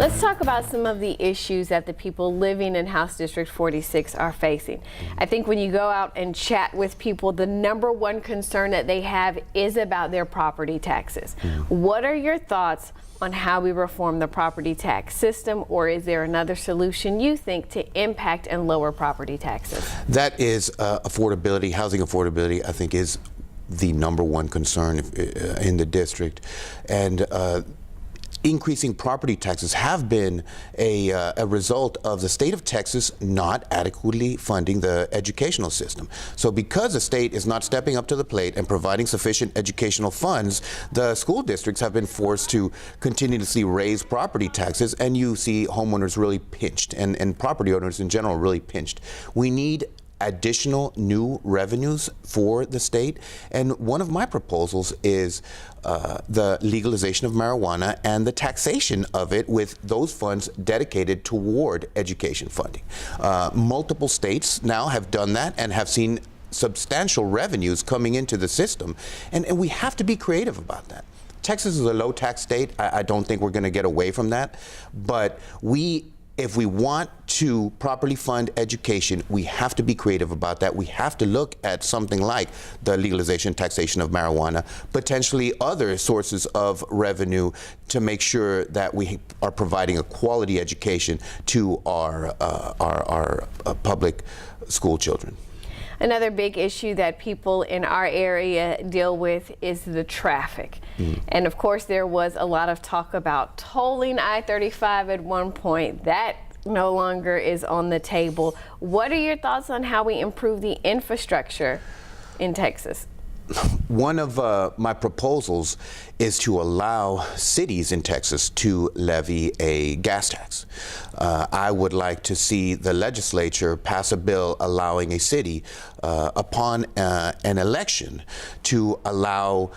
Let's talk about some of the issues that the people living in House District 46 are facing. I think when you go out and chat with people, the number one concern that they have is about their property taxes. What are your thoughts on how we reform the property tax system, or is there another solution you think to impact and lower property taxes? That is affordability, housing affordability, I think is the number one concern in the district. And increasing property taxes have been a result of the state of Texas not adequately funding the educational system. So because the state is not stepping up to the plate and providing sufficient educational funds, the school districts have been forced to continuously raise property taxes, and you see homeowners really pinched and property owners in general really pinched. We need additional new revenues for the state, and one of my proposals is the legalization of marijuana and the taxation of it, with those funds dedicated toward education funding. Multiple states now have done that and have seen substantial revenues coming into the system, and we have to be creative about that. Texas is a low tax state. I don't think we're going to get away from that, but if we want to properly fund education, we have to be creative about that. We have to look at something like the legalization, taxation of marijuana, potentially other sources of revenue, to make sure that we are providing a quality education to our public school children. Another big issue that people in our area deal with is the traffic. And of course, there was a lot of talk about tolling I-35 at one point. That no longer is on the table. What are your thoughts on how we improve the infrastructure in Texas? One of my proposals is to allow cities in Texas to levy a gas tax. I would like to see the legislature pass a bill allowing a city, upon an election, to allow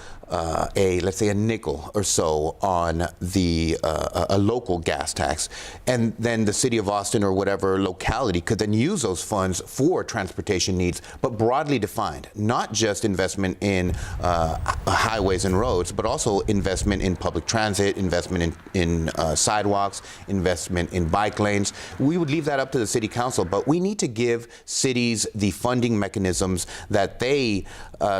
let's say a nickel or so on a local gas tax, and then the city of Austin or whatever locality could then use those funds for transportation needs, but broadly defined, not just investment in highways and roads, but also investment in public transit, investment in sidewalks, investment in bike lanes. We would leave that up to the city council, but we need to give cities the funding mechanisms that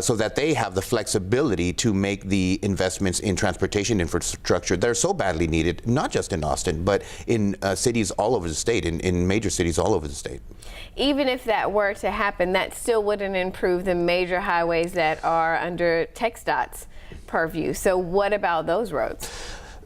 so that they have the flexibility to make the investments in transportation infrastructure that are so badly needed, not just in Austin, but in cities all over the state, in major cities all over the state. Even if that were to happen, that still wouldn't improve the major highways that are under TxDOT's purview. So what about those roads?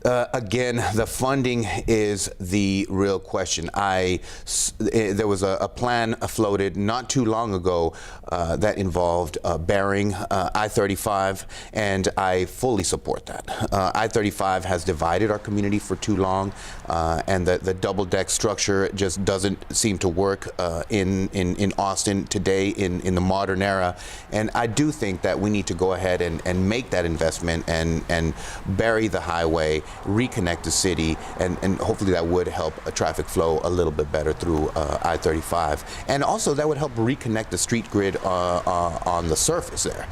Again, the funding is the real question. There was a plan floated not too long ago that involved burying I-35, and I fully support that. I-35 has divided our community for too long, and the double-deck structure just doesn't seem to work in Austin today in the modern era. And I do think that we need to go ahead and make that investment and bury the highway, reconnect the city, and hopefully that would help traffic flow a little bit better through I-35. And also that would help reconnect the street grid on the surface there.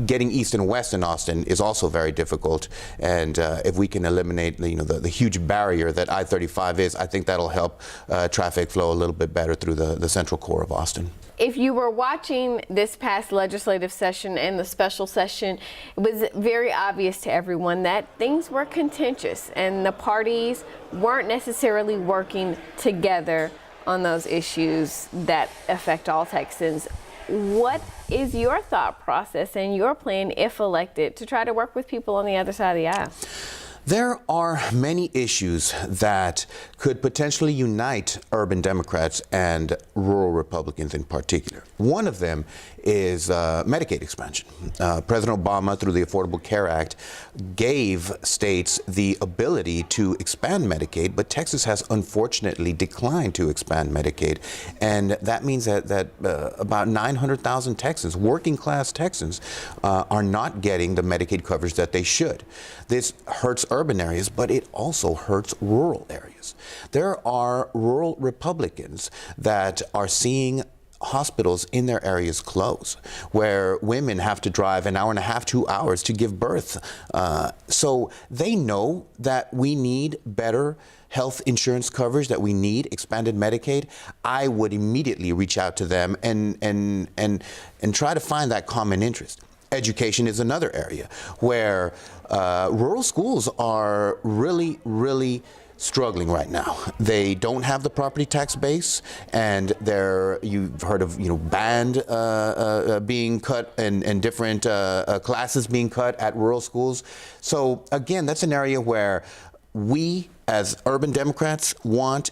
Getting east and west in Austin is also very difficult, and if we can eliminate the huge barrier that I-35 is, I think that'll help traffic flow a little bit better through the central core of Austin. If you were watching this past legislative session and the special session, it was very obvious to everyone that things were contentious and the parties weren't necessarily working together on those issues that affect all Texans. What is your thought process and your plan, if elected, to try to work with people on the other side of the aisle? There are many issues that could potentially unite urban Democrats and rural Republicans in particular. One of them is Medicaid expansion. President Obama, through the Affordable Care Act, gave states the ability to expand Medicaid, but Texas has unfortunately declined to expand Medicaid. And that means that about 900,000 Texans, working class Texans, are not getting the Medicaid coverage that they should. This hurts urban areas, but it also hurts rural areas. There are rural Republicans that are seeing hospitals in their areas close, where women have to drive an hour and a half, 2 hours to give birth. So they know that we need better health insurance coverage, that we need expanded Medicaid. I would immediately reach out to them and try to find that common interest. Education is another area where rural schools are really struggling right now. They don't have the property tax base, and you've heard of band being cut and different classes being cut at rural schools. So again, that's an area where we as urban Democrats want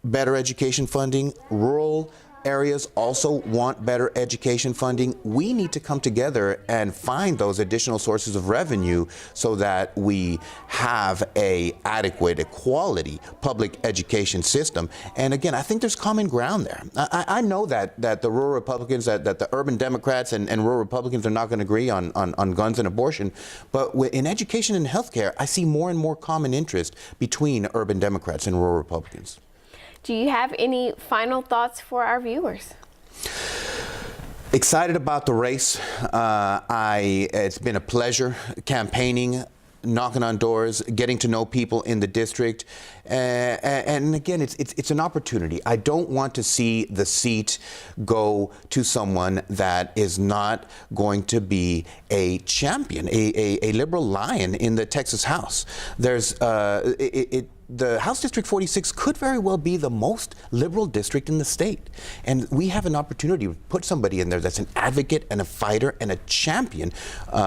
better education funding. Rural areas also want better education funding. We need to come together and find those additional sources of revenue so that we have a quality public education system. And again, I think there's common ground there. I know that the rural Republicans, that the urban Democrats and rural Republicans are not going to agree on guns and abortion, but in education and healthcare, I see more and more common interest between urban Democrats and rural Republicans. Do you have any final thoughts for our viewers? Excited about the race. It's been a pleasure campaigning, knocking on doors, getting to know people in the district. And again, it's an opportunity. I don't want to see the seat go to someone that is not going to be a champion, a liberal lion in the Texas House. The House District 46 could very well be the most liberal district in the state. And we have an opportunity to put somebody in there that's an advocate and a fighter and a champion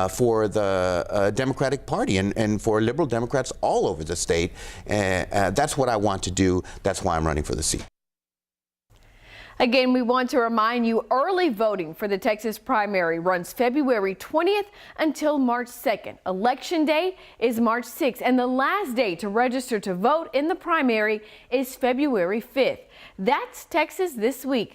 for the Democratic Party and for liberal Democrats all over the state. That's what I want to do. That's why I'm running for the seat. Again, we want to remind you, early voting for the Texas primary runs February 20th until March 2nd. Election day is March 6th, and the last day to register to vote in the primary is February 5th. That's Texas This Week.